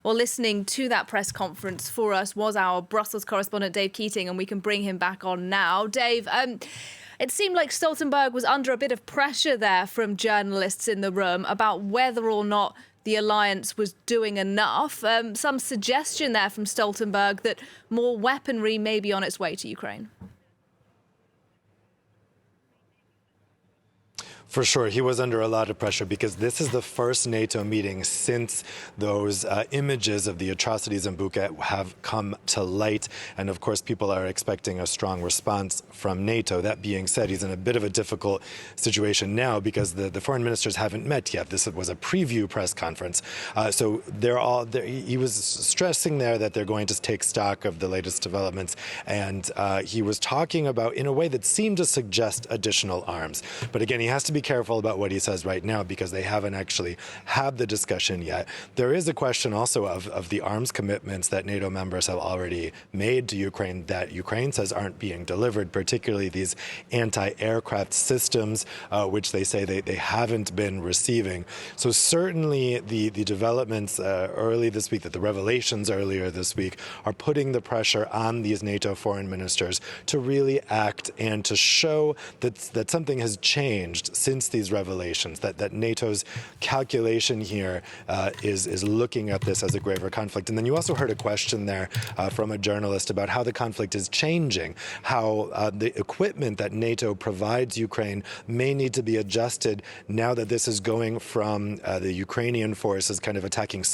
Well, listening to that press conference for us was our Brussels correspondent, Dave Keating, and we can bring him back on now. Dave, it seemed like Stoltenberg was under a bit of pressure there from journalists in the room about whether or not the alliance was doing enough. Some suggestion there from Stoltenberg that more weaponry may be on its way to Ukraine. For sure, he was under a lot of pressure because this is the first NATO meeting since those images of the atrocities in Bucha have come to light. And of course, people are expecting a strong response from NATO. That being said, he's in a bit of a difficult situation now because the foreign ministers haven't met yet. This was a preview press conference. So he was stressing there that they're going to take stock of the latest developments. And he was talking about in a way that seemed to suggest additional arms. But again, he has to be careful about what he says right now because they haven't actually had the discussion yet. There is a question also of the arms commitments that NATO members have already made to Ukraine that Ukraine says aren't being delivered, particularly these anti-aircraft systems, which they say they haven't been receiving. So certainly the developments early this week, that the revelations earlier this week, are putting the pressure on these NATO foreign ministers to really act and to show that something has changed since these revelations, that NATO's calculation here is looking at this as a graver conflict. And then you also heard a question there from a journalist about how the conflict is changing, how the equipment that NATO provides Ukraine may need to be adjusted now that this is going from the Ukrainian forces kind of attacking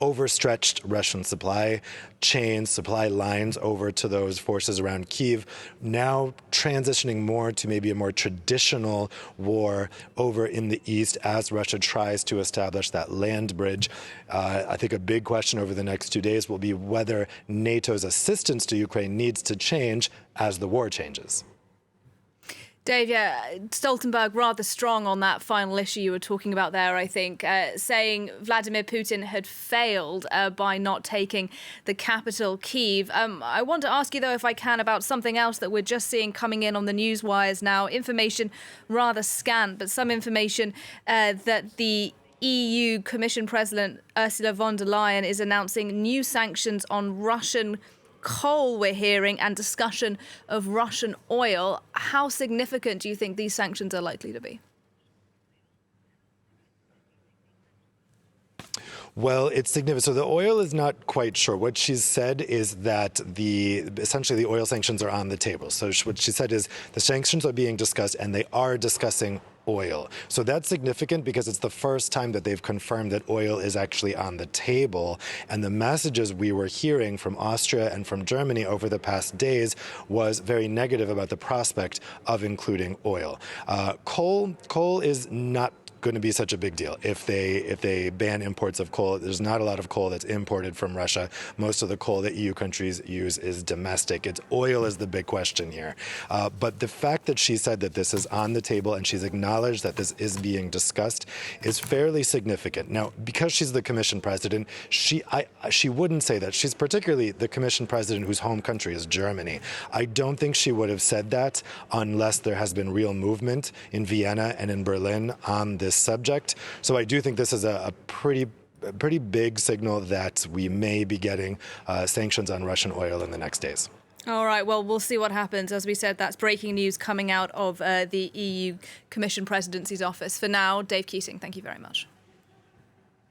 overstretched Russian supply chains, supply lines over to those forces around Kyiv, now transitioning more to maybe a more traditional war over in the east as Russia tries to establish that land bridge. I think a big question over the next 2 days will be whether NATO's assistance to Ukraine needs to change as the war changes. Dave, Stoltenberg rather strong on that final issue you were talking about there, I think, saying Vladimir Putin had failed by not taking the capital, Kyiv. I want to ask you, though, if I can, about something else that we're just seeing coming in on the news wires now. Information rather scant, but some information that the EU Commission President Ursula von der Leyen is announcing new sanctions on Russian coal, we're hearing, and discussion of Russian oil. How significant do you think these sanctions are likely to be? Well, it's significant. So the oil is not quite sure. What she's said is that essentially the oil sanctions are on the table. So what she said is the sanctions are being discussed and they are discussing oil. So that's significant because it's the first time that they've confirmed that oil is actually on the table. And the messages we were hearing from Austria and from Germany over the past days was very negative about the prospect of including oil. Coal is not going to be such a big deal if they ban imports of coal. There's not a lot of coal that's imported from Russia. Most of the coal that EU countries use is domestic. It's oil is the big question here. But the fact that she said that this is on the table and she's acknowledged that this is being discussed is fairly significant. Now, because she's the Commission President, she wouldn't say that. She's particularly the Commission President whose home country is Germany. I don't think she would have said that unless there has been real movement in Vienna and in Berlin on this subject. So I do think this is a pretty big signal that we may be getting sanctions on Russian oil in the next days. All right, well, we'll see what happens. As we said, that's breaking news coming out of the EU Commission Presidency's office. For now, Dave Keating, thank you very much.